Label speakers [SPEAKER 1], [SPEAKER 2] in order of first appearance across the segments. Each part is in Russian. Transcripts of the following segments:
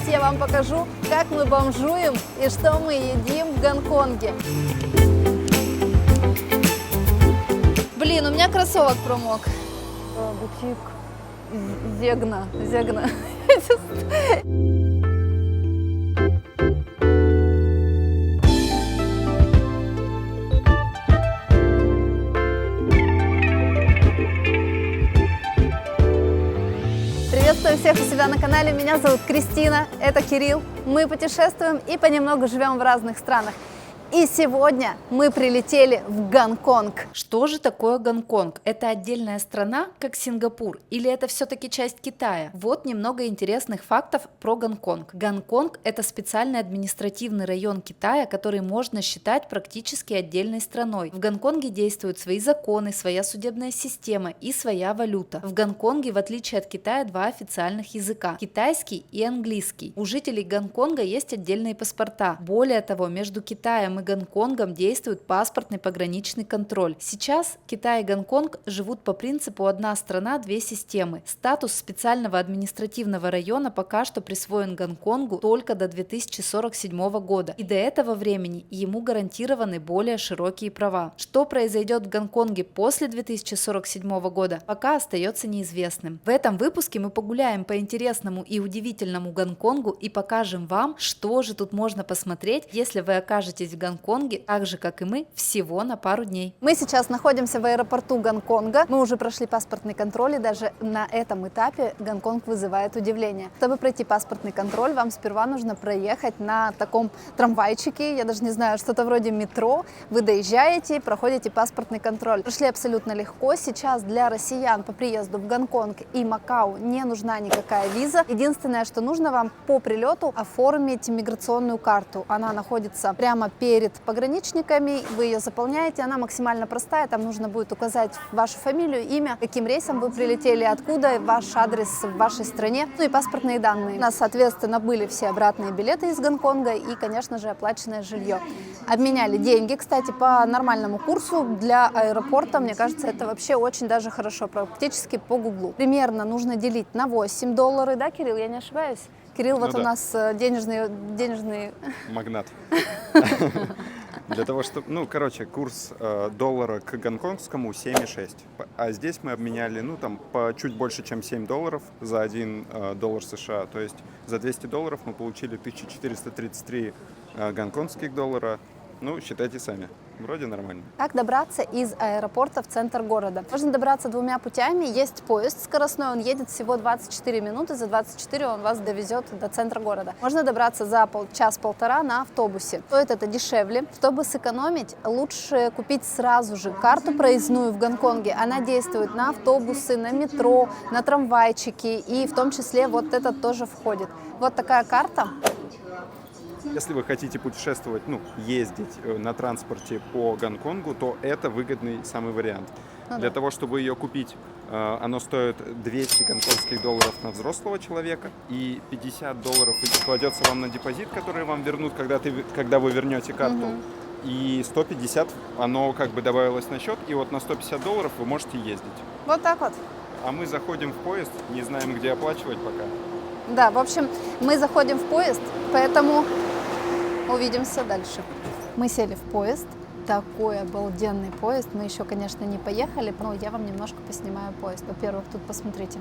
[SPEAKER 1] я вам покажу, как мы бомжуем и что мы едим в Гонконге. Блин, у меня кроссовок промок. Бутик Зегна. Приветствую всех у себя на канале, меня зовут Кристина, это Кирилл. Мы путешествуем и понемногу живем в разных странах. И сегодня мы прилетели в Гонконг.
[SPEAKER 2] Что же такое Гонконг? Это отдельная страна, как Сингапур, или это все-таки часть Китая? Вот немного интересных фактов про Гонконг. Гонконг – это специальный административный район Китая, который можно считать практически отдельной страной. В Гонконге действуют свои законы, своя судебная система и своя валюта. В Гонконге, в отличие от Китая, два официальных языка – китайский и английский. У жителей Гонконга есть отдельные паспорта. Более того, между Китаем и Гонконгом действует паспортный пограничный контроль. Сейчас Китай и Гонконг живут по принципу «одна страна, две системы». Статус специального административного района пока что присвоен Гонконгу только до 2047 года, и до этого времени ему гарантированы более широкие права. Что произойдет в Гонконге после 2047 года, пока остается неизвестным. В этом выпуске мы погуляем по интересному и удивительному Гонконгу и покажем вам, что же тут можно посмотреть, если вы окажетесь в Гонконге, так же, как и мы, всего на пару дней.
[SPEAKER 1] Мы сейчас находимся в аэропорту Гонконга. Мы уже прошли паспортный контроль, и даже на этом этапе Гонконг вызывает удивление. Чтобы пройти паспортный контроль, вам сперва нужно проехать на таком трамвайчике, я даже не знаю, что-то вроде метро. Вы доезжаете и проходите паспортный контроль. Прошли абсолютно легко. Сейчас для россиян по приезду в Гонконг и Макао не нужна никакая виза. Единственное, что нужно вам по прилету оформить миграционную карту. Она находится прямо перед пограничниками, вы ее заполняете, она максимально простая, там нужно будет указать вашу фамилию, имя, каким рейсом вы прилетели, откуда, ваш адрес в вашей стране, ну и паспортные данные. У нас, соответственно, были все обратные билеты из Гонконга и, конечно же, оплаченное жилье. Обменяли деньги, кстати, по нормальному курсу для аэропорта, мне кажется, это вообще очень даже хорошо, практически по Гуглу. Примерно нужно делить на $8, да, Кирилл, я не ошибаюсь? Кирилл, вот
[SPEAKER 3] да.
[SPEAKER 1] у нас денежный...
[SPEAKER 3] Магнат. Для того, чтобы, курс доллара к гонконгскому 7,6. А здесь мы обменяли, по чуть больше, чем $7 за $1 США. То есть за $200 мы получили 1433 гонконгских доллара. Ну, считайте сами. Вроде нормально.
[SPEAKER 1] Как добраться из аэропорта в центр города? Можно добраться двумя путями. Есть поезд скоростной, он едет всего 24 минуты. За 24 он вас довезет до центра города. Можно добраться за час-полтора на автобусе. Стоит это дешевле. Чтобы сэкономить, лучше купить сразу же карту проездную в Гонконге. Она действует на автобусы, на метро, на трамвайчики. И в том числе вот этот тоже входит. Вот такая карта.
[SPEAKER 3] Если вы хотите путешествовать, ездить на транспорте по Гонконгу, то это выгодный самый вариант. Для того, чтобы ее купить, оно стоит 200 гонконгских долларов на взрослого человека, и $50 кладется вам на депозит, который вам вернут, когда вы вернете карту. И 150 оно добавилось на счет, и вот на $150 вы можете ездить.
[SPEAKER 1] Вот так вот.
[SPEAKER 3] А мы заходим в поезд, не знаем, где оплачивать пока.
[SPEAKER 1] Да, в общем, мы заходим в поезд, поэтому увидимся дальше. Мы сели в поезд. Такой обалденный поезд. Мы еще, конечно, не поехали, но я вам немножко поснимаю поезд. Во-первых, тут посмотрите.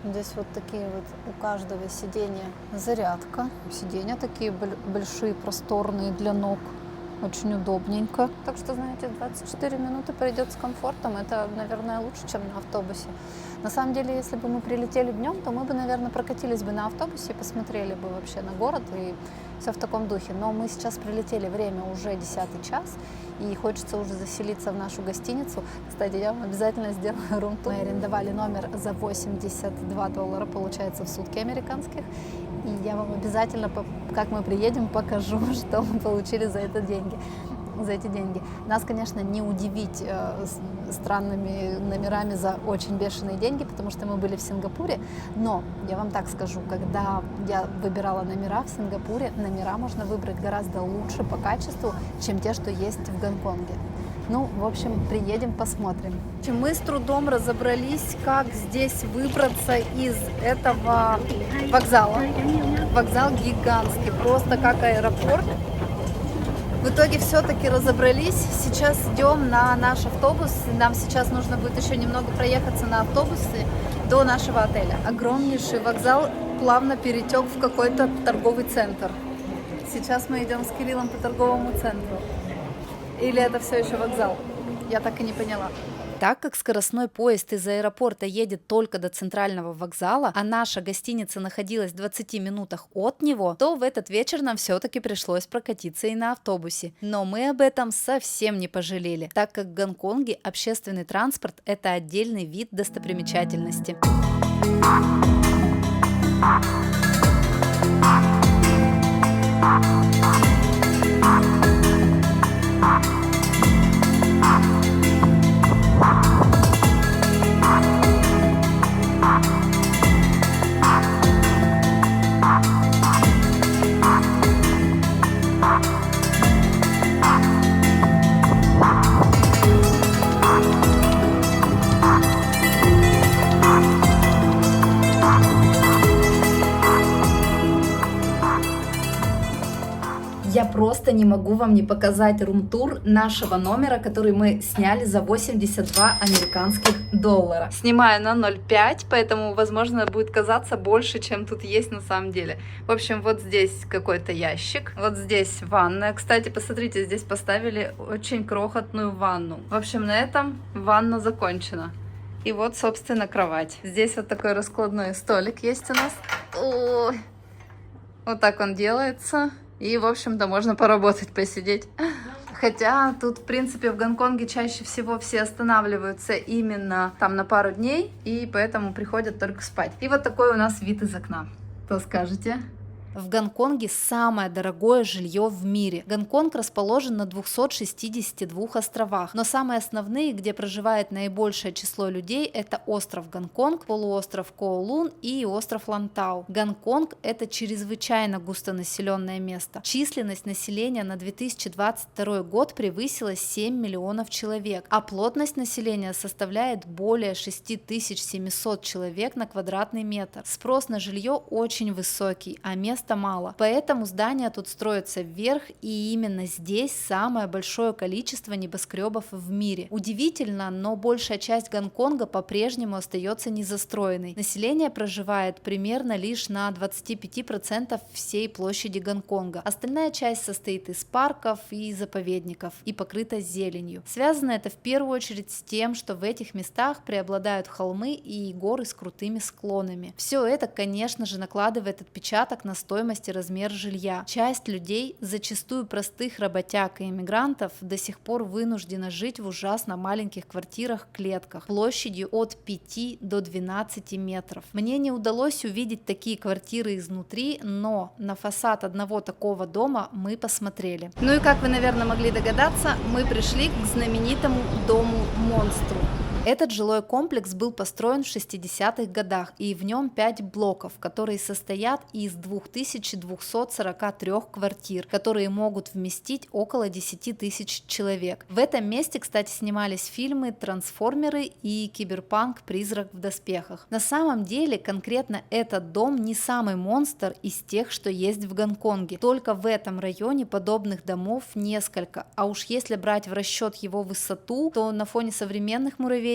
[SPEAKER 1] Здесь вот такие вот у каждого сиденья зарядка. Сиденья такие большие, просторные для ног. Очень удобненько. Так что, знаете, 24 минуты пройдет с комфортом. Это, наверное, лучше, чем на автобусе. На самом деле, если бы мы прилетели днем, то мы бы, наверное, прокатились бы на автобусе и посмотрели бы вообще на город и все в таком духе. Но мы сейчас прилетели, время уже 10 час, и хочется уже заселиться в нашу гостиницу. Кстати, я вам обязательно сделаю рум-тур. Мы арендовали номер за $82, получается, в сутки американских. И я вам обязательно, как мы приедем, покажу, что мы получили за эти деньги. Нас, конечно, не удивить странными номерами за очень бешеные деньги, потому что мы были в Сингапуре. Но я вам так скажу, когда я выбирала номера в Сингапуре, номера можно выбрать гораздо лучше по качеству, чем те, что есть в Гонконге. Ну, в общем, приедем, посмотрим. Мы с трудом разобрались, как здесь выбраться из этого вокзала. Вокзал гигантский, просто как аэропорт. В итоге все-таки разобрались. Сейчас идем на наш автобус. Нам сейчас нужно будет еще немного проехаться на автобусе до нашего отеля. Огромнейший вокзал плавно перетек в какой-то торговый центр. Сейчас мы идем с Кириллом по торговому центру. Или это все еще вокзал? Я так и не поняла.
[SPEAKER 2] Так как скоростной поезд из аэропорта едет только до центрального вокзала, а наша гостиница находилась в 20 минутах от него, то в этот вечер нам все-таки пришлось прокатиться и на автобусе. Но мы об этом совсем не пожалели, так как в Гонконге общественный транспорт – это отдельный вид достопримечательности. Я просто не могу вам не показать рум-тур нашего номера, который мы сняли за 82 американских доллара. Снимаю на 0,5, поэтому, возможно, будет казаться больше, чем тут есть на самом деле. В общем, вот здесь какой-то ящик, вот здесь ванная. Кстати, посмотрите, здесь поставили очень крохотную ванну. В общем, на этом ванна закончена. И вот, собственно, кровать. Здесь вот такой раскладной столик есть у нас. Ой. Вот так он делается. И, в общем-то, можно поработать, посидеть. Хотя тут, в принципе, в Гонконге чаще всего все останавливаются именно там на пару дней, и поэтому приходят только спать. И вот такой у нас вид из окна. Что скажете? В Гонконге самое дорогое жилье в мире. Гонконг расположен на 262 островах, но самые основные, где проживает наибольшее число людей, это остров Гонконг, полуостров Коулун и остров Лантау. Гонконг – это чрезвычайно густонаселенное место. Численность населения на 2022 год превысила 7 миллионов человек, а плотность населения составляет более 6700 человек на квадратный метр. Спрос на жилье очень высокий, а места мало. Поэтому здания тут строятся вверх, и именно здесь самое большое количество небоскребов в мире. Удивительно, но большая часть Гонконга по-прежнему остается незастроенной. Население проживает примерно лишь на 25% всей площади Гонконга. Остальная часть состоит из парков и заповедников и покрыта зеленью. Связано это в первую очередь с тем, что в этих местах преобладают холмы и горы с крутыми склонами. Все это, конечно же, накладывает отпечаток на стоимость и размер жилья. Часть людей, зачастую простых работяг и иммигрантов, до сих пор вынуждена жить в ужасно маленьких квартирах-клетках площадью от 5 до 12 метров. Мне не удалось увидеть такие квартиры изнутри, но на фасад одного такого дома мы посмотрели. Ну и как вы, наверное, могли догадаться, мы пришли к знаменитому дому-монстру. Этот жилой комплекс был построен в 60-х годах, и в нем 5 блоков, которые состоят из 2243 квартир, которые могут вместить около 10 тысяч человек. В этом месте, кстати, снимались фильмы «Трансформеры» и «Киберпанк. Призрак в доспехах». На самом деле, конкретно этот дом не самый монстр из тех, что есть в Гонконге. Только в этом районе подобных домов несколько, а уж если брать в расчет его высоту, то на фоне современных муравейников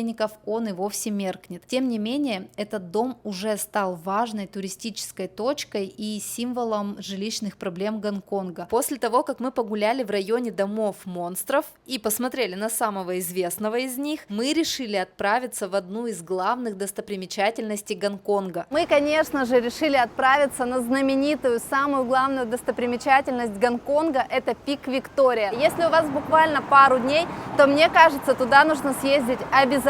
[SPEAKER 2] он и вовсе меркнет. Тем не менее, этот дом уже стал важной туристической точкой и символом жилищных проблем Гонконга. После того, как мы погуляли в районе домов-монстров и посмотрели на самого известного из них, мы решили отправиться в одну из главных достопримечательностей Гонконга.
[SPEAKER 1] Мы, конечно же, решили отправиться на знаменитую, самую главную достопримечательность Гонконга – это Пик Виктория. Если у вас буквально пару дней, то мне кажется, туда нужно съездить обязательно.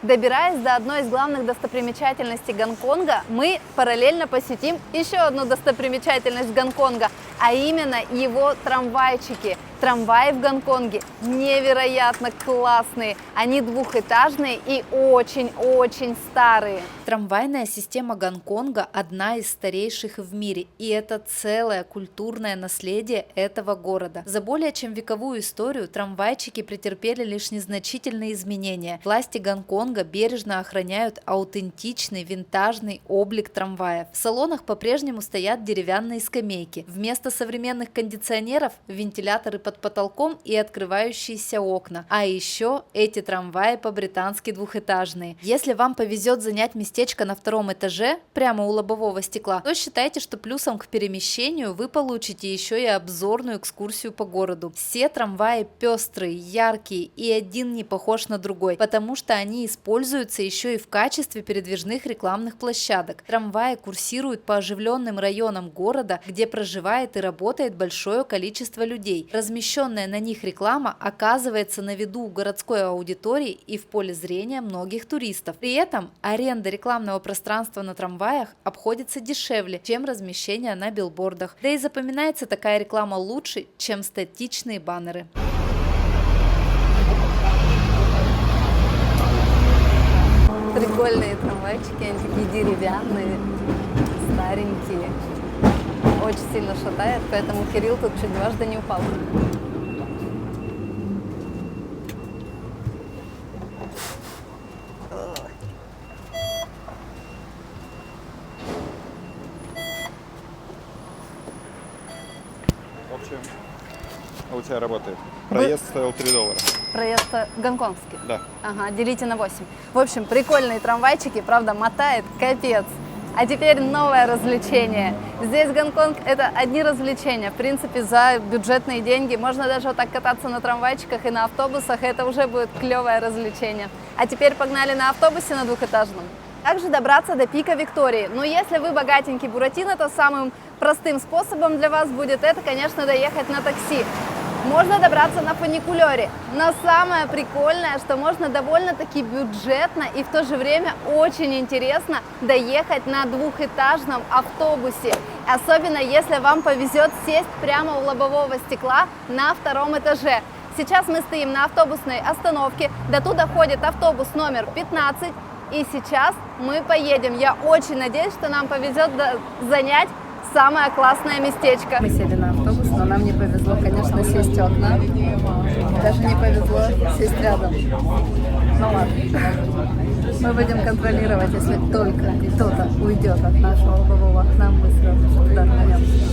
[SPEAKER 1] Добираясь до одной из главных достопримечательностей Гонконга, мы параллельно посетим еще одну достопримечательность Гонконга, а именно его трамвайчики. Трамваи в Гонконге невероятно классные. Они двухэтажные и очень-очень старые.
[SPEAKER 2] Трамвайная система Гонконга одна из старейших в мире, и это целое культурное наследие этого города. За более чем вековую историю трамвайчики претерпели лишь незначительные изменения. Власти Гонконга бережно охраняют аутентичный винтажный облик трамваев. В салонах по-прежнему стоят деревянные скамейки. Вместо современных кондиционеров – вентиляторы под потолком и открывающиеся окна. А еще эти трамваи по-британски двухэтажные. Если вам повезет занять местечко на втором этаже, прямо у лобового стекла, то считайте, что плюсом к перемещению вы получите еще и обзорную экскурсию по городу. Все трамваи пестрые, яркие, и один не похож на другой, потому что они используются еще и в качестве передвижных рекламных площадок. Трамваи курсируют по оживленным районам города, где проживает и работает большое количество людей. Размещенная на них реклама оказывается на виду у городской аудитории и в поле зрения многих туристов. При этом аренда рекламного пространства на трамваях обходится дешевле, чем размещение на билбордах. Да и запоминается такая реклама лучше, чем статичные баннеры.
[SPEAKER 1] Прикольные трамвайчики, они такие деревянные, старенькие. Очень сильно шатает, поэтому Кирилл тут чуть дважды не упал.
[SPEAKER 3] В общем, у тебя работает. Проезд стоил $3.
[SPEAKER 1] Проезд гонконгский?
[SPEAKER 3] Да.
[SPEAKER 1] Ага, делите на 8. В общем, прикольные трамвайчики, правда, мотает капец. А теперь новое развлечение. Здесь Гонконг – это одни развлечения. В принципе, за бюджетные деньги можно даже вот так кататься на трамвайчиках и на автобусах. Это уже будет клевое развлечение. А теперь погнали на автобусе на двухэтажном. Также добраться до пика Виктории. Но если вы богатенький Буратино, то самым простым способом для вас будет это, конечно, доехать на такси. Можно добраться на фуникулере, но самое прикольное, что можно довольно-таки бюджетно и в то же время очень интересно доехать на двухэтажном автобусе. Особенно если вам повезет сесть прямо у лобового стекла на втором этаже. Сейчас мы стоим на автобусной остановке, до туда ходит автобус номер 15, и сейчас мы поедем. Я очень надеюсь, что нам повезет занять самое классное местечко. Мы сели на автобус, но нам не повезло, конечно, сесть у окна. Даже не повезло сесть рядом. Ну ладно. Мы будем контролировать, если только кто-то уйдет от нашего лобового окна, мы сразу же туда рванемся.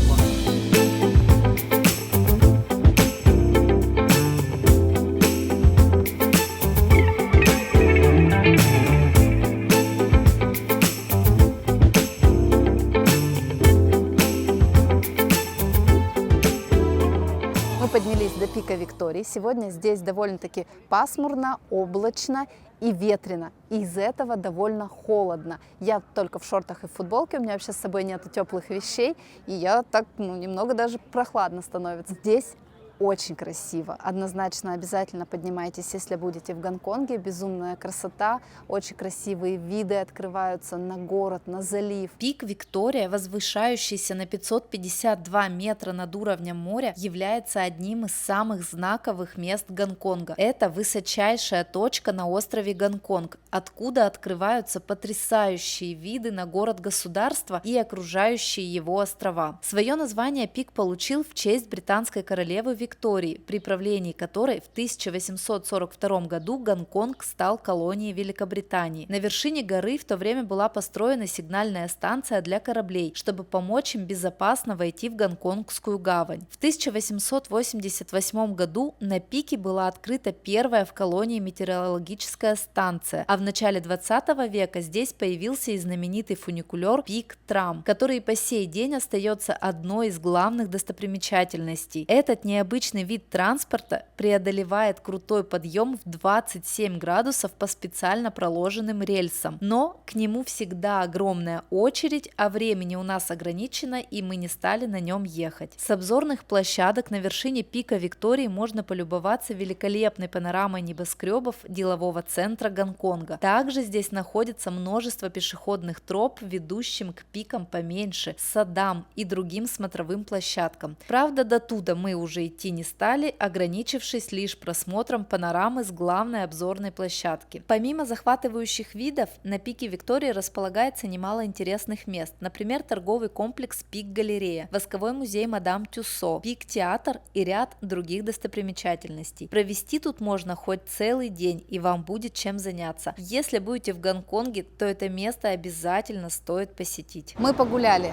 [SPEAKER 1] Поднялись до пика Виктории. Сегодня здесь довольно-таки пасмурно, облачно и ветрено. И из этого довольно холодно. Я только в шортах и в футболке, у меня вообще с собой нет теплых вещей, и я так, немного даже прохладно становится. Здесь очень красиво. Однозначно обязательно поднимайтесь, если будете в Гонконге. Безумная красота, очень красивые виды открываются на город, на залив.
[SPEAKER 2] Пик Виктория, возвышающийся на 552 метра над уровнем моря, является одним из самых знаковых мест Гонконга. Это высочайшая точка на острове Гонконг, откуда открываются потрясающие виды на город-государство и окружающие его острова. Свое название пик получил в честь британской королевы Виктории, при правлении которой в 1842 году Гонконг стал колонией Великобритании. На вершине горы в то время была построена сигнальная станция для кораблей, чтобы помочь им безопасно войти в Гонконгскую гавань. В 1888 году на пике была открыта первая в колонии метеорологическая станция, а в начале 20 века здесь появился и знаменитый фуникулер Пик Трам, который по сей день остается одной из главных достопримечательностей. Этот необычный вид транспорта преодолевает крутой подъем в 27 градусов по специально проложенным рельсам, но к нему всегда огромная очередь, а времени у нас ограничено, и мы не стали на нем ехать. С обзорных площадок на вершине пика Виктории можно полюбоваться великолепной панорамой небоскребов делового центра Гонконга. Также здесь находится множество пешеходных троп, ведущим к пикам поменьше, садам и другим смотровым площадкам. Правда, до туда мы уже идти идти не стали, ограничившись лишь просмотром панорамы с главной обзорной площадки. Помимо захватывающих видов, на Пике Виктории располагается немало интересных мест, например, торговый комплекс Пик-галерея, восковой музей Мадам Тюссо, Пик-театр и ряд других достопримечательностей. Провести тут можно хоть целый день, и вам будет чем заняться. Если будете в Гонконге, то это место обязательно стоит посетить.
[SPEAKER 1] Мы погуляли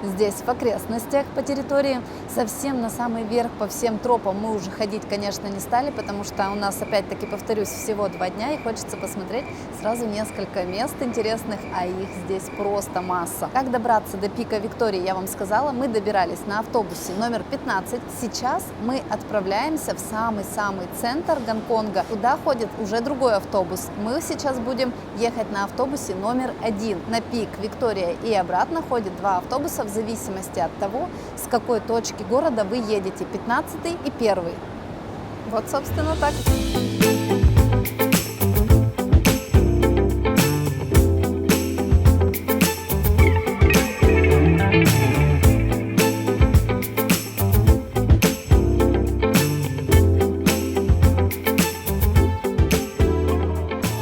[SPEAKER 1] здесь, в окрестностях по территории, совсем на самый верх по всем тропам мы уже ходить, конечно, не стали, потому что у нас, опять-таки, повторюсь, всего 2 дня, и хочется посмотреть сразу несколько мест интересных, а их здесь просто масса. Как добраться до Пика Виктории, я вам сказала, мы добирались на автобусе номер 15. Сейчас мы отправляемся в самый-самый центр Гонконга. Туда ходит уже другой автобус. Мы сейчас будем ехать на автобусе номер 1 на Пик Виктория, и обратно ходит 2 автобуса в зависимости от того, с какой точки города вы едете, 15 и 1. Вот, собственно, так.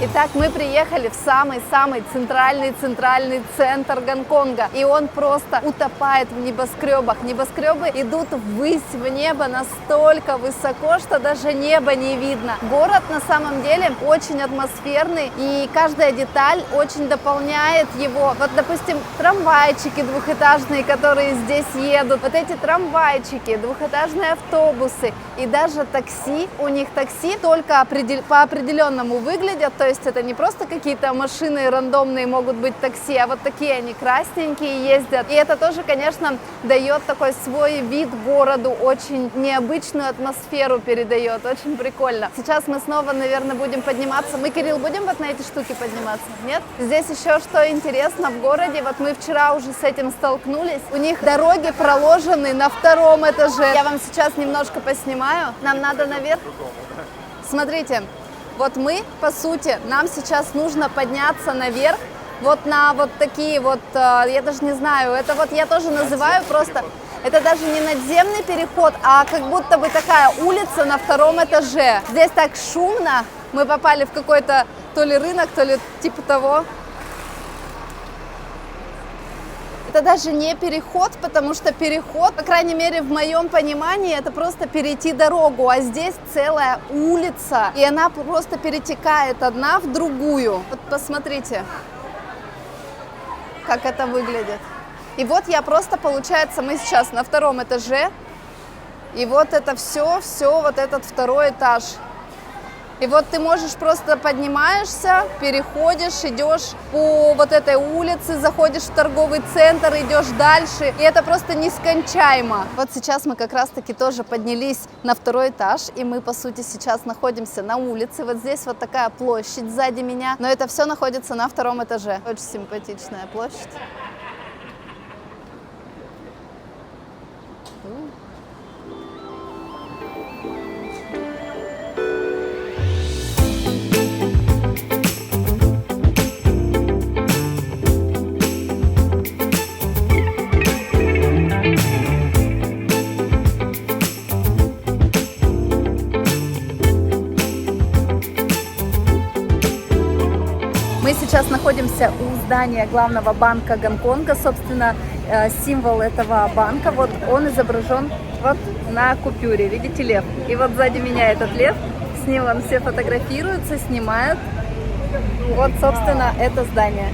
[SPEAKER 1] Итак, мы приехали в самый-самый центральный центр Гонконга, и он просто утопает в небоскребах. Небоскребы идут ввысь, в небо настолько высоко, что даже небо не видно. Город на самом деле очень атмосферный, и каждая деталь очень дополняет его. Вот, допустим, трамвайчики двухэтажные, которые здесь едут, вот эти трамвайчики, двухэтажные автобусы и даже такси. У них такси только по определенному выглядят, то есть это не просто какие-то машины рандомные могут быть такси, а вот такие они красненькие ездят. И это тоже, конечно, дает такой свой вид городу, очень необычную атмосферу передает, очень прикольно. Сейчас мы снова, наверное, будем подниматься. Мы, Кирилл, будем вот на эти штуки подниматься? Нет? Здесь еще что интересно в городе, вот мы вчера уже с этим столкнулись. У них дороги проложены на 2-м этаже. Я вам сейчас немножко поснимаю. Нам надо наверх. Смотрите. Вот мы, по сути, нам сейчас нужно подняться наверх, вот на вот такие вот, я даже не знаю, это вот я тоже называю просто, это даже не надземный переход, а как будто бы такая улица на 2-м этаже. Здесь так шумно, мы попали в какой-то то ли рынок, то ли типа того. Это даже не переход, потому что переход, по крайней мере, в моем понимании, это просто перейти дорогу, а здесь целая улица, и она просто перетекает одна в другую. Вот посмотрите, как это выглядит. И вот я просто, получается, мы сейчас на 2-м этаже, и вот это все вот этот 2-й этаж. И вот ты можешь просто поднимаешься, переходишь, идешь по вот этой улице, заходишь в торговый центр, идешь дальше. И это просто нескончаемо. Вот сейчас мы как раз-таки тоже поднялись на 2-й этаж. И мы, по сути, сейчас находимся на улице. Вот здесь вот такая площадь сзади меня. Но это все находится на 2-м этаже. Очень симпатичная площадь. Мы сейчас находимся у здания главного банка Гонконга. Собственно, символ этого банка, вот он изображен вот на купюре. Видите, лев? И вот сзади меня этот лев. С ним вон все фотографируются, снимают. Вот, собственно, это здание.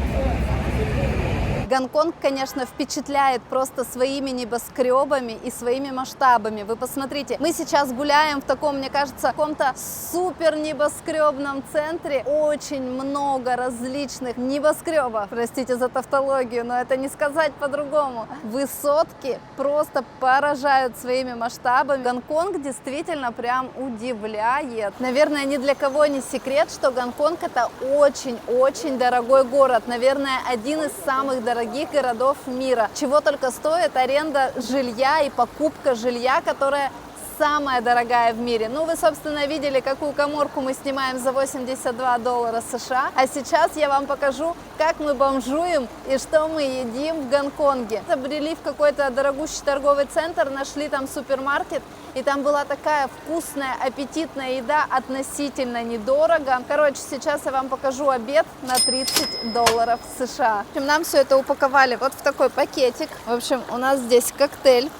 [SPEAKER 1] Гонконг, конечно, впечатляет просто своими небоскребами и своими масштабами. Вы посмотрите, мы сейчас гуляем в таком, мне кажется, каком-то супер небоскребном центре. Очень много различных небоскребов. Простите за тавтологию, но это не сказать по-другому. Высотки просто поражают своими масштабами. Гонконг действительно прям удивляет. Наверное, ни для кого не секрет, что Гонконг — это очень-очень дорогой город. Наверное, один из самых дорогих городов мира. Чего только стоит аренда жилья и покупка жилья, которое самая дорогая в мире. Ну, вы, собственно, видели, какую каморку мы снимаем за $82 США. А сейчас я вам покажу, как мы бомжуем и что мы едим в Гонконге. Забрели в какой-то дорогущий торговый центр, нашли там супермаркет, и там была такая вкусная, аппетитная еда, относительно недорого. Короче, сейчас я вам покажу обед на $30 США. В общем, нам все это упаковали вот в такой пакетик. В общем, у нас здесь коктейль,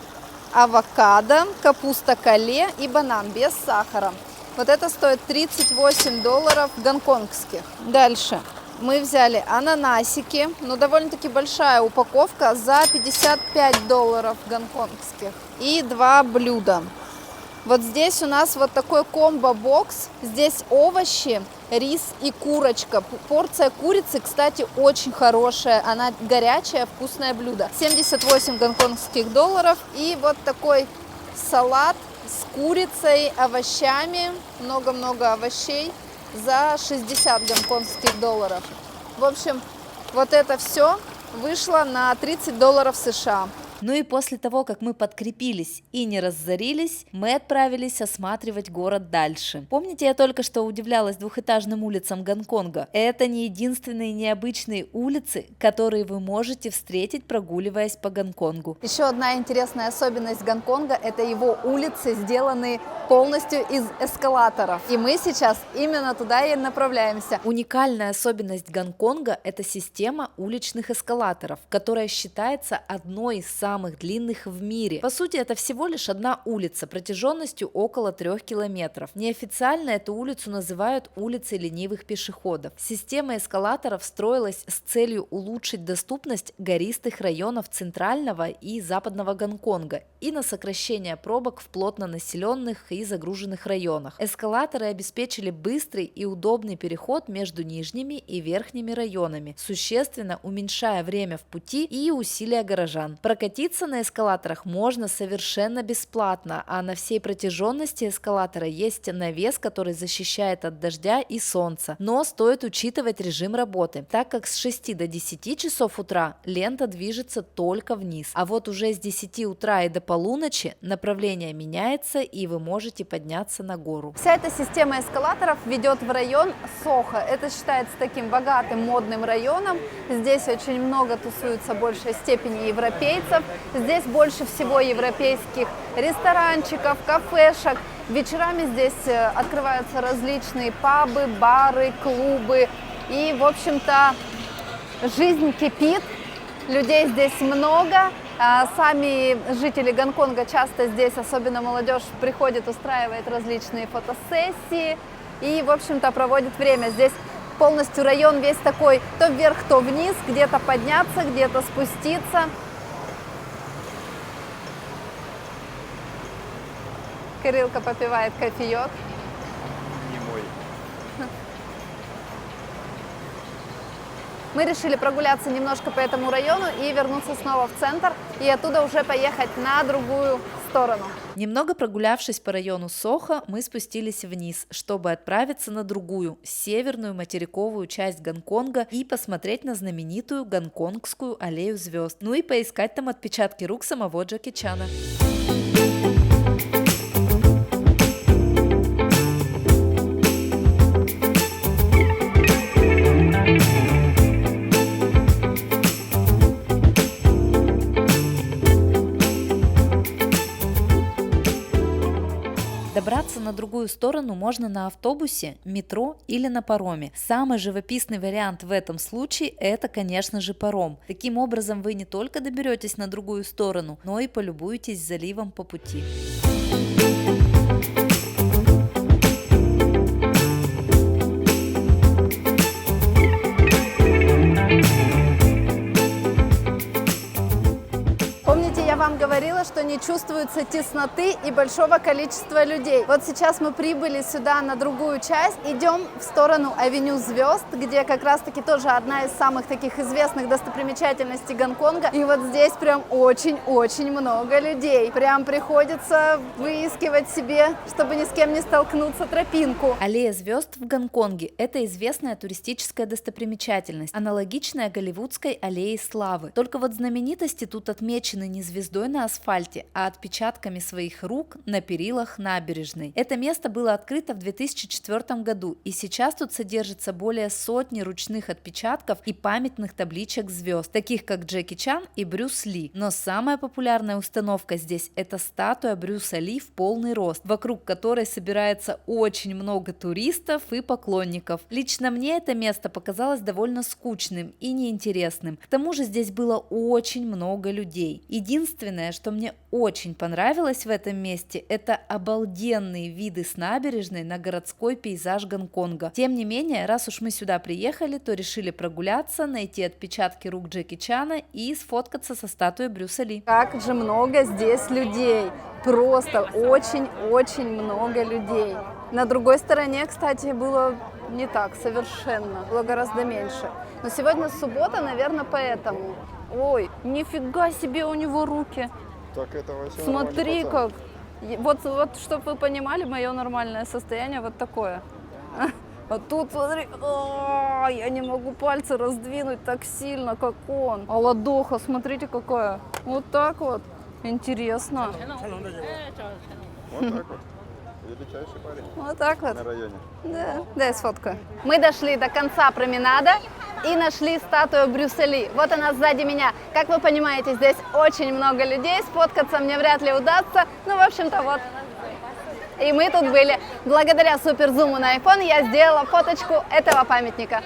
[SPEAKER 1] авокадо, капуста кале и банан без сахара. Вот это стоит $38 гонконгских. Дальше мы взяли ананасики, ну довольно-таки большая упаковка за $55 гонконгских. И 2 блюда. Вот здесь у нас вот такой комбо-бокс. Здесь овощи, рис и курочка. Порция курицы, кстати, очень хорошая. Она горячая, вкусное блюдо. 78 гонконгских долларов. И вот такой салат с курицей, овощами. Много-много овощей за 60 гонконгских долларов. В общем, вот это все вышло на $30 США.
[SPEAKER 2] Ну и после того, как мы подкрепились и не разорились, мы отправились осматривать город дальше. Помните, я только что удивлялась двухэтажным улицам Гонконга? Это не единственные необычные улицы, которые вы можете встретить, прогуливаясь по Гонконгу.
[SPEAKER 1] Еще одна интересная особенность Гонконга – это его улицы, сделанные полностью из эскалаторов. И мы сейчас именно туда и направляемся.
[SPEAKER 2] Уникальная особенность Гонконга – это система уличных эскалаторов, которая считается одной из самых длинных в мире. По сути, это всего лишь одна улица протяженностью около 3 километров. Неофициально эту улицу называют улицей ленивых пешеходов. Система эскалаторов строилась с целью улучшить доступность гористых районов центрального и западного Гонконга и на сокращение пробок в плотно населенных и загруженных районах. Эскалаторы обеспечили быстрый и удобный переход между нижними и верхними районами, существенно уменьшая время в пути и усилия горожан. Прокатиться на эскалаторах можно совершенно бесплатно, а на всей протяженности эскалатора есть навес, который защищает от дождя и солнца. Но стоит учитывать режим работы, так как с 6 до 10 часов утра лента движется только вниз, а вот уже с 10 утра и до полуночи направление меняется, и вы можете подняться на гору.
[SPEAKER 1] Вся эта система эскалаторов ведет в район Сохо. Это считается таким богатым, модным районом. Здесь очень много тусуется в большей степени европейцев. Здесь больше всего европейских ресторанчиков, кафешек. Вечерами здесь открываются различные пабы, бары, клубы. И, в общем-то, жизнь кипит, людей здесь много. Сами жители Гонконга часто здесь, особенно молодежь, приходит, устраивает различные фотосессии и, в общем-то, проводит время. Здесь полностью район весь такой, то вверх, то вниз, где-то подняться, где-то спуститься. Кириллка попивает кофеек.
[SPEAKER 3] Не мой.
[SPEAKER 1] Мы решили прогуляться немножко по этому району и вернуться снова в центр, и оттуда уже поехать на другую сторону.
[SPEAKER 2] Немного прогулявшись по району Сохо, мы спустились вниз, чтобы отправиться на другую, северную материковую часть Гонконга и посмотреть на знаменитую Гонконгскую аллею звезд, ну и поискать там отпечатки рук самого Джеки Чана. Добраться на другую сторону можно на автобусе, метро или на пароме. Самый живописный вариант в этом случае – это, конечно же, паром. Таким образом, вы не только доберетесь на другую сторону, но и полюбуетесь заливом по пути.
[SPEAKER 1] Я вам говорила, что не чувствуется тесноты и большого количества людей. Вот сейчас мы прибыли сюда на другую часть, идем в сторону Авеню Звезд, где как раз-таки тоже одна из самых таких известных достопримечательностей Гонконга. И вот здесь прям очень-очень много людей. Прям приходится выискивать себе, чтобы ни с кем не столкнуться, тропинку.
[SPEAKER 2] Аллея звезд в Гонконге – это известная туристическая достопримечательность, аналогичная голливудской аллее славы. Только вот знаменитости тут отмечены не звездой на асфальте, а отпечатками своих рук на перилах набережной. Это место было открыто в 2004 году, и сейчас тут содержится более сотни ручных отпечатков и памятных табличек звезд, таких как Джеки Чан и Брюс Ли. Но самая популярная установка здесь – это статуя Брюса Ли в полный рост, вокруг которой собирается очень много туристов и поклонников. Лично мне это место показалось довольно скучным и неинтересным. К тому же здесь было очень много людей. Единственное, что мне очень понравилось в этом месте, это обалденные виды с набережной на городской пейзаж Гонконга. Тем не менее, раз уж мы сюда приехали, то решили прогуляться, найти отпечатки рук Джеки Чана и сфоткаться со статуей Брюса Ли.
[SPEAKER 1] Как же много здесь людей. Просто очень-очень много людей. На другой стороне, кстати, было не так совершенно. Было гораздо меньше. Но сегодня суббота, наверное, поэтому. Ой, нифига себе у него руки.
[SPEAKER 3] Так это вообще
[SPEAKER 1] Смотри как. Вот, чтобы вы понимали, мое нормальное состояние вот такое. А тут, смотри, я не могу пальцы раздвинуть так сильно, как он. А ладоха, смотрите какая. Вот так вот. Интересно.
[SPEAKER 3] Вот так вот. Величайший парень
[SPEAKER 1] Вот так вот.
[SPEAKER 3] на районе.
[SPEAKER 1] Да, дай сфоткаю. Мы дошли до конца променада и нашли статую Брюса Ли. Вот она сзади меня. Как вы понимаете, здесь очень много людей. Сфоткаться мне вряд ли удастся. Ну, в общем-то, вот. И мы тут были. Благодаря суперзуму на iPhone я сделала фоточку этого памятника.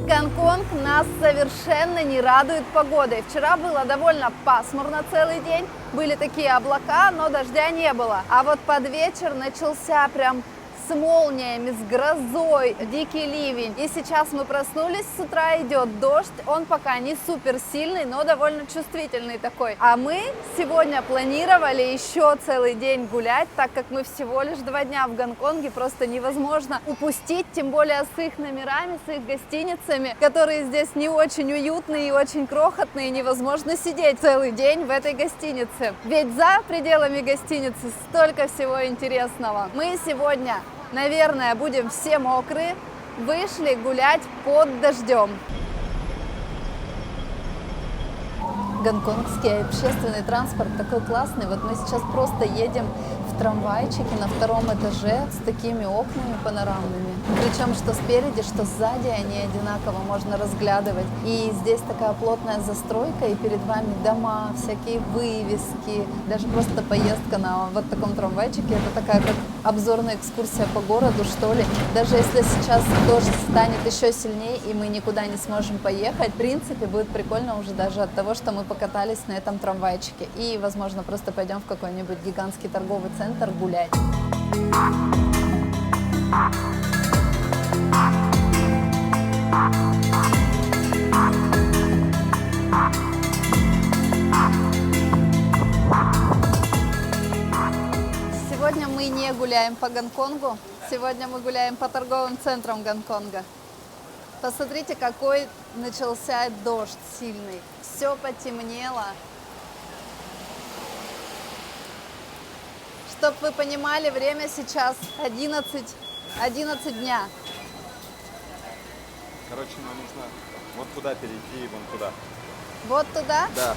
[SPEAKER 1] Гонконг нас совершенно не радует погодой. Вчера было довольно пасмурно целый день, были такие облака, но дождя не было. А вот под вечер начался прям с молниями, с грозой, дикий ливень. И сейчас мы проснулись, с утра идет дождь, он пока не супер сильный, но довольно чувствительный такой. А мы сегодня планировали еще целый день гулять, так как мы всего лишь 2 дня в Гонконге, просто невозможно упустить, тем более с их номерами, с их гостиницами, которые здесь не очень уютные и очень крохотные, невозможно сидеть целый день в этой гостинице. Ведь за пределами гостиницы столько всего интересного. Мы сегодня, наверное, будем все мокрые, вышли гулять под дождем. Гонконгский общественный транспорт такой классный. Вот мы сейчас просто едем в трамвайчике на 2-м этаже с такими окнами панорамными. Причем что спереди, что сзади они одинаково можно разглядывать. И здесь такая плотная застройка, и перед вами дома, всякие вывески. Даже просто поездка на вот таком трамвайчике, это такая как обзорная экскурсия по городу, что ли. Даже если сейчас дождь станет еще сильнее, и мы никуда не сможем поехать, в принципе, будет прикольно уже даже от того, что мы покатались на этом трамвайчике. И, возможно, просто пойдем в какой-нибудь гигантский торговый центр гулять. Сегодня мы не гуляем по Гонконгу, сегодня мы гуляем по торговым центрам Гонконга. Посмотрите, какой начался дождь сильный. Все потемнело. Чтоб вы понимали, время сейчас 11 дня.
[SPEAKER 3] Короче, нам нужно вот туда перейти и вон туда.
[SPEAKER 1] Вот туда?
[SPEAKER 3] Да.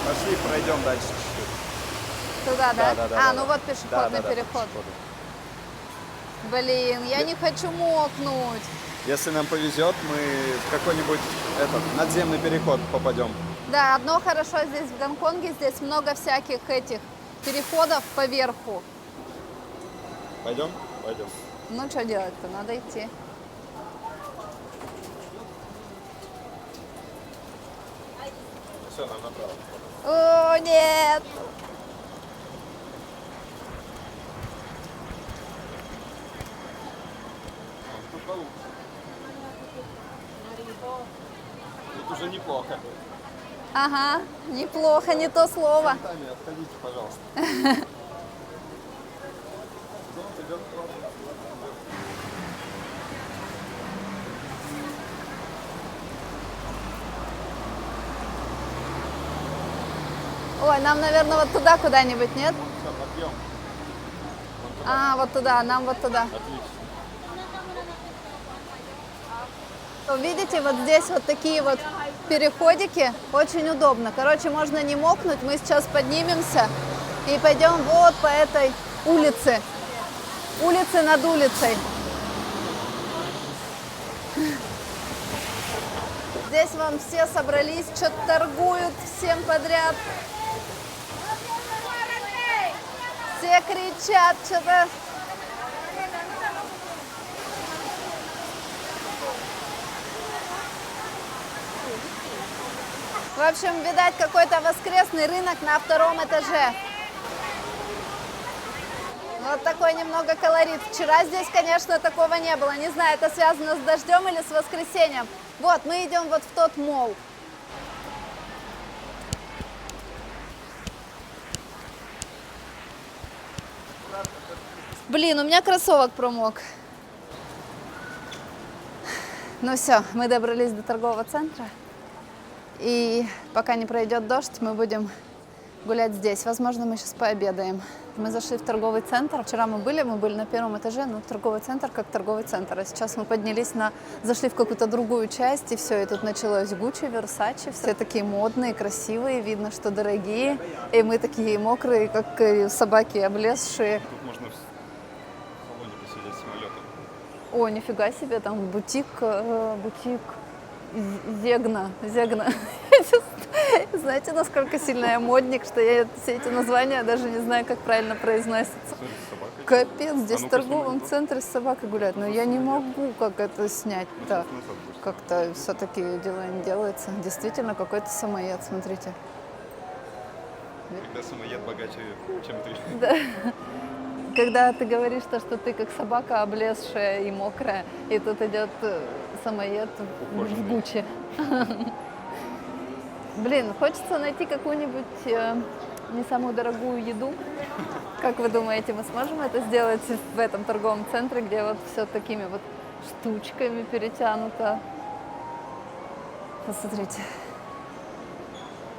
[SPEAKER 3] Пошли, пройдем дальше чуть-чуть.
[SPEAKER 1] Туда, да?
[SPEAKER 3] Да.
[SPEAKER 1] Ну вот пешеходный переход. Блин, я не хочу мокнуть.
[SPEAKER 3] Если нам повезет, мы в какой-нибудь надземный переход попадем.
[SPEAKER 1] Да, одно хорошо здесь в Гонконге, здесь много всяких этих переходов по верху.
[SPEAKER 3] Пойдем? Пойдем.
[SPEAKER 1] Ну, что делать-то? Надо идти.
[SPEAKER 3] Все, нам направо.
[SPEAKER 1] О, нет!
[SPEAKER 3] Тут получше. Тут уже неплохо.
[SPEAKER 1] Ага, неплохо, не то слово.
[SPEAKER 3] Отходите, пожалуйста.
[SPEAKER 1] Ой, нам, наверное, вот туда куда-нибудь, нет?
[SPEAKER 3] Все, подъем.
[SPEAKER 1] А, вот туда, нам вот туда.
[SPEAKER 3] Отлично.
[SPEAKER 1] Видите, вот здесь вот такие вот переходики, очень удобно. Короче, можно не мокнуть, мы сейчас поднимемся и пойдем вот по этой улице. Улице над улицей. Здесь вон все собрались, что-то торгуют всем подряд. Все кричат, что-то... В общем, видать, какой-то воскресный рынок на втором этаже. Вот такой немного колорит. Вчера здесь, конечно, такого не было. Не знаю, это связано с дождем или с воскресеньем. Вот, мы идем вот в тот молл. Блин, у меня кроссовок промок. Ну все, мы добрались до торгового центра. И пока не пройдет дождь, мы будем гулять здесь. Возможно, мы сейчас пообедаем. Мы зашли в торговый центр. Вчера мы были на первом этаже, но торговый центр как торговый центр. А сейчас мы поднялись зашли в какую-то другую часть, и все, и тут началось Гуччи, Версачи. Все такие модные, красивые, видно, что дорогие. И мы такие мокрые, как собаки облезшие.
[SPEAKER 3] Тут можно в салоне посидеть самолета.
[SPEAKER 1] О, нифига себе, там бутик Зегна. Знаете, насколько сильно я модник, что я все эти названия даже не знаю, как правильно произносятся. Капец, здесь в торговом центре с собакой гуляют. Но я не могу как это снять-то. Как-то все-таки дела не делается. Действительно, какой-то самоед, смотрите.
[SPEAKER 3] Когда самоед богаче, чем ты.
[SPEAKER 1] Да. Когда ты говоришь, что ты как собака облезшая и мокрая, и тут идет самоед в Гуччи. Блин, хочется найти какую-нибудь не самую дорогую еду. Как вы думаете, мы сможем это сделать в этом торговом центре, где вот все такими вот штучками перетянуто? Посмотрите.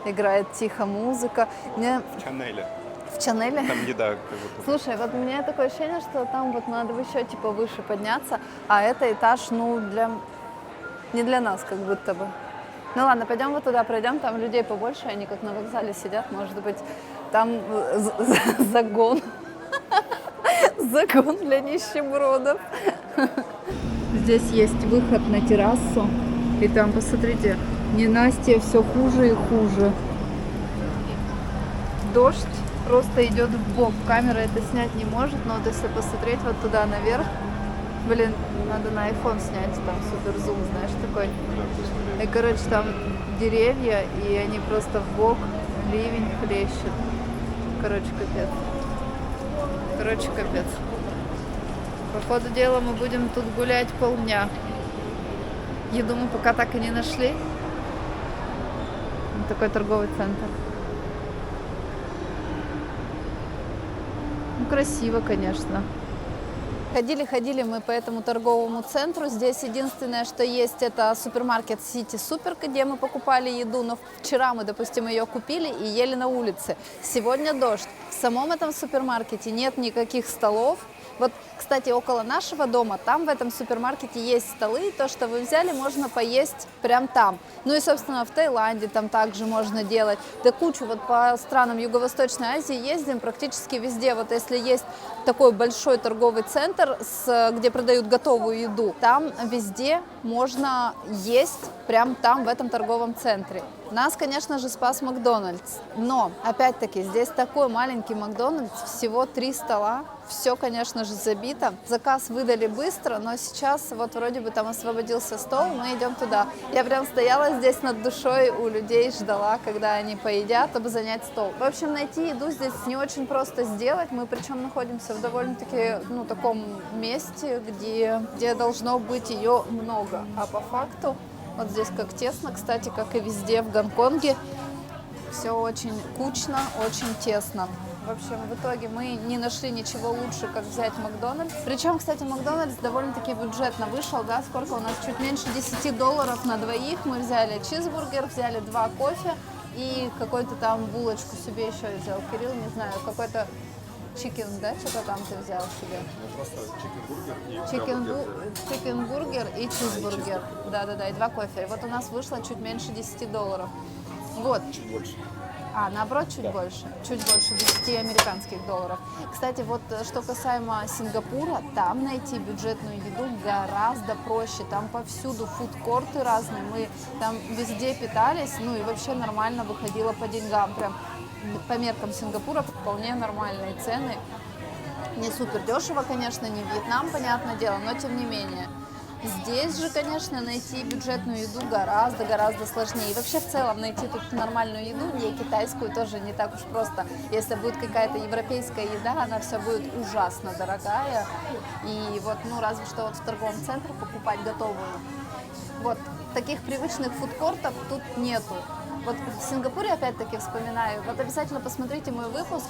[SPEAKER 1] Играет тихо музыка.
[SPEAKER 3] В Чанеле.
[SPEAKER 1] В Чанеле?
[SPEAKER 3] Там еда как будто.
[SPEAKER 1] Слушай, вот у меня такое ощущение, что там вот надо еще типа выше подняться, а это этаж, не для нас как будто бы. Ну ладно, пойдем вот туда, пройдем, там людей побольше, они как на вокзале сидят, может быть, там загон. Загон для нищебродов. Здесь есть выход на террасу, и там, посмотрите, ненастье все хуже и хуже. Дождь просто идет в бок. Камера это снять не может, но вот если посмотреть вот туда наверх, блин, надо на iPhone снять, там супер зум, знаешь, такой. И, короче, там деревья, и они просто в бок, ливень хлещет. Короче, капец. По ходу дела мы будем тут гулять полдня. Еду мы пока так и не нашли. Вот такой торговый центр. Ну, красиво, конечно. Ходили мы по этому торговому центру. Здесь единственное, что есть, это супермаркет City Super, где мы покупали еду. Но вчера мы, допустим, ее купили и ели на улице. Сегодня дождь. В самом этом супермаркете нет никаких столов. Вот, кстати, около нашего дома, там в этом супермаркете есть столы, и то, что вы взяли, можно поесть прям там. Ну и, собственно, в Таиланде там также можно делать. Да кучу, вот по странам Юго-Восточной Азии ездим практически везде. Вот если есть такой большой торговый центр, где продают готовую еду, там везде можно есть прям там, в этом торговом центре. Нас, конечно же, спас Макдональдс, но, опять-таки, здесь такой маленький Макдональдс, всего 3 стола, все, конечно же, забито. Заказ выдали быстро, но сейчас вот вроде бы там освободился стол, мы идем туда. Я прям стояла здесь над душой у людей, ждала, когда они поедят, чтобы занять стол. В общем, найти еду здесь не очень просто сделать, мы причем находимся в довольно-таки, таком месте, где должно быть ее много, а по факту Вот здесь как тесно, кстати, как и везде в Гонконге. Все очень кучно, очень тесно. В общем, в итоге мы не нашли ничего лучше, как взять Макдональдс. Причем, кстати, Макдональдс довольно-таки бюджетно вышел, да, сколько у нас? Чуть меньше $10 на двоих. Мы взяли чизбургер, взяли 2 кофе и какую-то там булочку себе еще взял. Кирилл, не знаю, какой-то чикен, да, что-то там ты взял себе?
[SPEAKER 3] Ну, просто
[SPEAKER 1] Чикенбургер и чизбургер. Да-да-да, и 2 кофе. И вот у нас вышло чуть меньше $10. Вот.
[SPEAKER 3] Чуть больше.
[SPEAKER 1] Наоборот, чуть больше 10 американских долларов. Кстати, вот что касаемо Сингапура, там найти бюджетную еду гораздо проще. Там повсюду фудкорты разные, мы там везде питались, ну и вообще нормально выходило по деньгам. Прям по меркам Сингапура вполне нормальные цены. Не супер дешево, конечно, не Вьетнам, понятное дело, но тем не менее. Здесь же, конечно, найти бюджетную еду гораздо сложнее. И вообще в целом найти тут нормальную еду, не китайскую, тоже не так уж просто. Если будет какая-то европейская еда, она вся будет ужасно дорогая. И вот, ну, разве что вот в торговом центре покупать готовую. Вот, таких привычных фудкортов тут нету. Вот в Сингапуре, опять-таки, вспоминаю, вот обязательно посмотрите мой выпуск.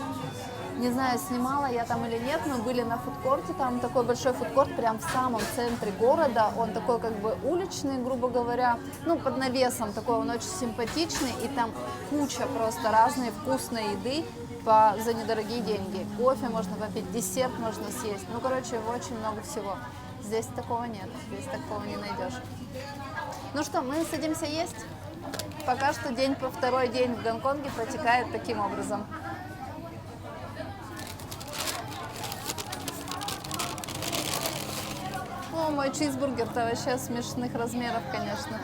[SPEAKER 1] Не знаю, снимала я там или нет, мы были на фудкорте, там такой большой фудкорт прям в самом центре города, он такой как бы уличный, грубо говоря, ну под навесом такой, он очень симпатичный, и там куча просто разной вкусной еды за недорогие деньги. Кофе можно попить, десерт можно съесть, ну короче, очень много всего. Здесь такого нет, здесь такого не найдешь. Ну что, мы садимся есть? Пока что второй день в Гонконге протекает таким образом. О, мой чизбургер-то вообще смешных размеров, конечно.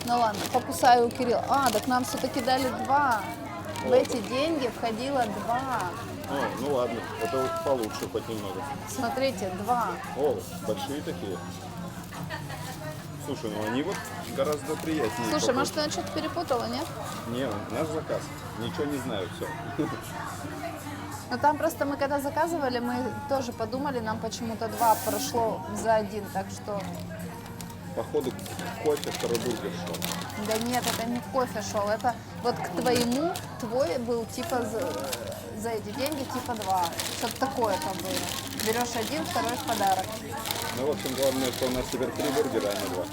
[SPEAKER 1] Ну ладно, покусаю у Кирилла. Так нам все-таки дали 2. В эти деньги входило 2.
[SPEAKER 3] Ну ладно, это получше хоть немного.
[SPEAKER 1] Смотрите, 2.
[SPEAKER 3] О, большие такие. Слушай, ну они вот гораздо приятнее.
[SPEAKER 1] Слушай, может, я что-то перепутала, нет?
[SPEAKER 3] Не, наш заказ. Ничего не знаю, все.
[SPEAKER 1] Но там просто мы когда заказывали, мы тоже подумали, нам почему-то 2 прошло за 1, так что...
[SPEAKER 3] Походу кофе второй бургер шел.
[SPEAKER 1] Да нет, это не кофе шел, это вот к твоему, твой был типа за эти деньги типа 2. Что-то такое там было. Берешь 1, второй в подарок.
[SPEAKER 3] Ну, в общем, главное, что у нас теперь 3 бургера, а не 2.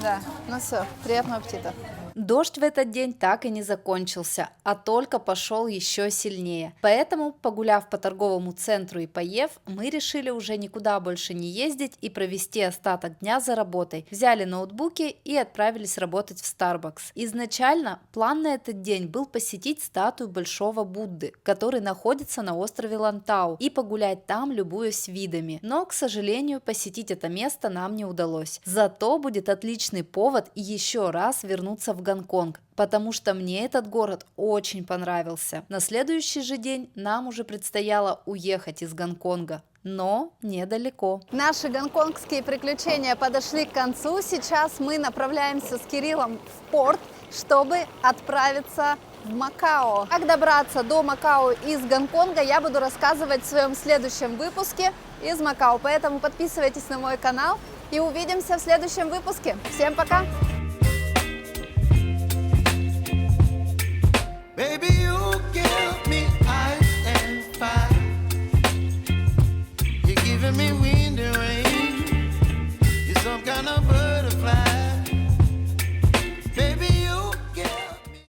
[SPEAKER 1] Да, ну все, приятного аппетита.
[SPEAKER 2] Дождь в этот день так и не закончился, а только пошел еще сильнее. Поэтому, погуляв по торговому центру и поев, мы решили уже никуда больше не ездить и провести остаток дня за работой. Взяли ноутбуки и отправились работать в Starbucks. Изначально план на этот день был посетить статую Большого Будды, который находится на острове Лантау, и погулять там, любуясь видами. Но, к сожалению, посетить это место нам не удалось. Зато будет отличный повод еще раз вернуться в Гонконг, потому что мне этот город очень понравился. На следующий же день нам уже предстояло уехать из Гонконга, но недалеко.
[SPEAKER 1] Наши гонконгские приключения подошли к концу. Сейчас мы направляемся с Кириллом в порт, чтобы отправиться в Макао. Как добраться до Макао из Гонконга, я буду рассказывать в своем следующем выпуске из Макао. Поэтому подписывайтесь на мой канал и увидимся в следующем выпуске. Всем пока!